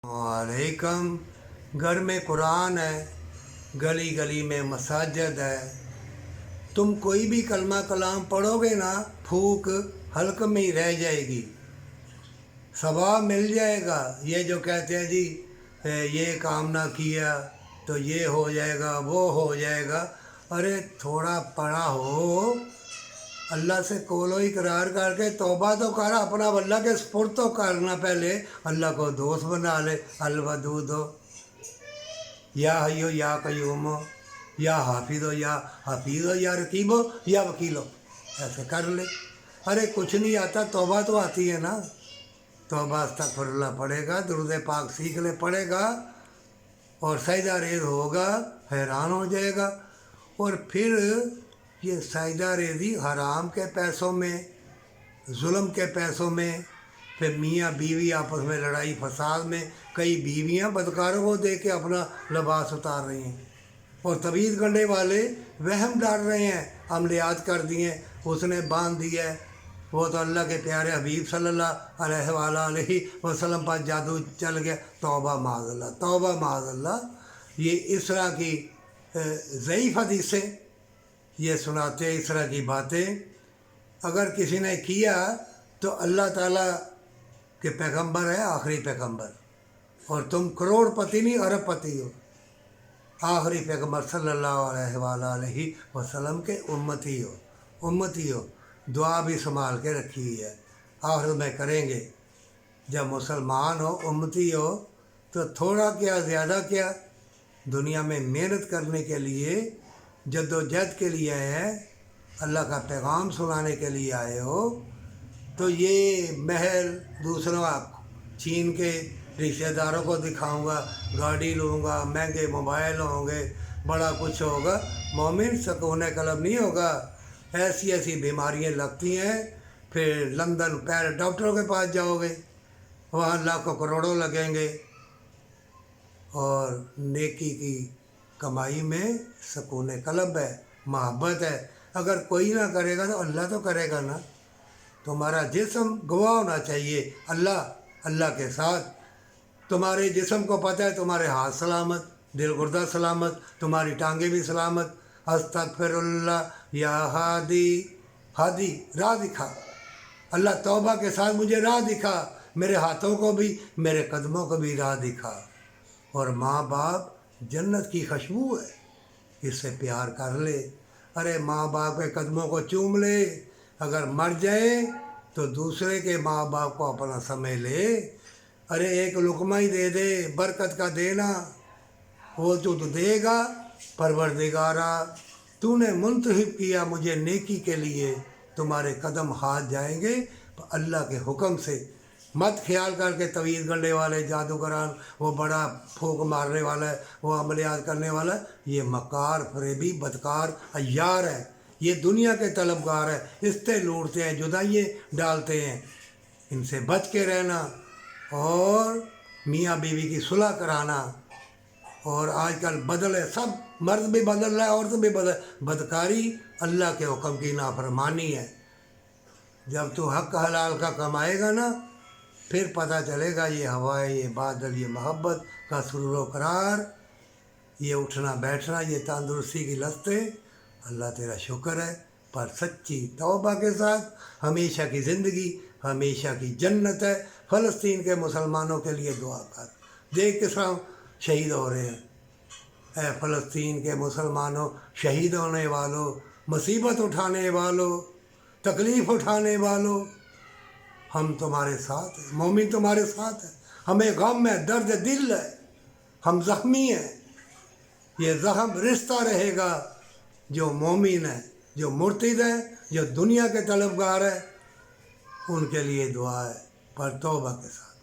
वालेकुम। घर में कुरान है, गली गली में मसाजिद है। तुम कोई भी कलमा कलाम पढ़ोगे ना, फूक हल्क में ही रह जाएगी, सवाब मिल जाएगा। ये जो कहते हैं जी ये काम ना किया तो ये हो जाएगा, वो हो जाएगा। अरे थोड़ा पढ़ा हो, अल्लाह से कोलो इकरार करके तौबा तो कर, अपना अल्लाह के सपुर्द तो करना। पहले अल्लाह को दोस्त बना ले। अलवदूद हो, या हयो या कयूम हो, या हाफिज हो या हफीज़ हो, या रकीब हो या वकील हो, ऐसे कर ले। अरे कुछ नहीं आता, तौबा तो आती है ना। तौबा अस्तगफिरुल्लाह पढ़ेगा, दुरूद पाक सीख ले पढ़ेगा और सजदा रेज़ होगा, हैरान हो जाएगा। और फिर ये सजदा रेज़ी हराम के पैसों में, जुल्म के पैसों में, फिर मियाँ बीवी आपस में लड़ाई फसाद में, कई बीवियाँ बदकारों को दे के अपना लिबास उतार रही हैं और तवीज़ गंढे वाले वहम डाल रहे हैं, अमलियात कर दिए, उसने बांध दिया है, वो तो अल्लाह के प्यारे हबीब सल्लल्लाहु अलैहि वसल्लम पर जादू चल गया। तौबा माज़अल्लाह, तौबा माज़अल्लाह। ये इस तरह की ज़ईफ़ हदीसें ये सुनाते, इस तरह की बातें अगर किसी ने किया तो अल्लाह ताला के पैगंबर है, आखिरी पैगंबर, और तुम करोड़पति नहीं अरबपति हो। आखिरी पैगंबर सल्लल्लाहु अलैहि वसल्लम के उम्मती हो, उम्मती हो। दुआ भी संभाल के रखी हुई है, आखिर में करेंगे। जब मुसलमान हो, उम्मती हो, तो थोड़ा क्या ज़्यादा क्या, दुनिया में मेहनत करने के लिए, जद्दोजहद के लिए आए हैं, अल्लाह का पैगाम सुनाने के लिए आए हो। तो ये महल दूसरों छीन के रिश्तेदारों को दिखाऊंगा, गाड़ी लूँगा, महंगे मोबाइल होंगे, बड़ा कुछ होगा, मोमिन सुकून कल्ब नहीं होगा। ऐसी ऐसी बीमारियाँ लगती हैं, फिर लंदन पैर डॉक्टरों के पास जाओगे, वहाँ लाखों करोड़ों लगेंगे। और नेकी की कमाई में सुकून कल्ब है, मोहब्बत है। अगर कोई ना करेगा तो अल्लाह तो करेगा ना। तुम्हारा जिस्म गवाह होना चाहिए अल्लाह, अल्लाह के साथ। तुम्हारे जिस्म को पता है तुम्हारे हाथ सलामत, दिल गुर्दा सलामत, तुम्हारी टांगें भी सलामत। अस्तगफिरुल्लाह या हादी, हादी राह दिखा, अल्लाह तौबा के साथ मुझे राह दिखा, मेरे हाथों को भी, मेरे कदमों को भी राह दिखा। और माँ बाप जन्नत की खुशबू है, इससे प्यार कर ले। अरे माँ बाप के कदमों को चूम ले। अगर मर जाए तो दूसरे के माँ बाप को अपना समझ ले। अरे एक लुकमा ही दे दे, बरकत का देना, वो तो देगा। परवरदिगारा, तूने मुंतखब किया मुझे नेकी के लिए, तुम्हारे कदम हाथ जाएंगे अल्लाह के हुक्म से। मत ख्याल करके तवीज़ गंढे वाले, जादूगरान, वो बड़ा फूक मारने वाला है, वो अमलियात करने वाला है, ये मकार फरेबी बदकार अय्यार है, ये दुनिया के तलबगार है, इससे लूटते हैं, जुदाइयाँ डालते हैं। इनसे बच के रहना और मियाँ बीवी की सुलह कराना। और आजकल बदल है, सब मर्द भी बदल रहा है, औरत भी बदल। बदकारी अल्लाह के हुक्म की नाफरमानी है। जब तू हक हलाल का कमाएगा ना, फिर पता चलेगा ये हवाएं, ये बादल, ये मोहब्बत का सुरूर करार, ये उठना बैठना, ये तंदुरुस्ती की लस्तें। अल्लाह तेरा शुक्र है। पर सच्ची तौबा के साथ हमेशा की ज़िंदगी, हमेशा की जन्नत है। फ़लस्तीन के मुसलमानों के लिए दुआ कर, देख किस तरह शहीद हो रहे हैं। ऐ फ़लस्तीन के मुसलमानों, शहीद होने वालों, मुसीबत उठाने वालों, तकलीफ़ उठाने वालों, हम तुम्हारे साथ हैं, मोमिन तुम्हारे साथ है। हमें गम है, दर्द दिल है, हम ज़ख्मी हैं। ये ज़ख्म रिश्ता रहेगा। जो मोमिन है, जो मुर्तिद है, जो दुनिया के तलबगार है, उनके लिए दुआ है, पर तौबा के साथ।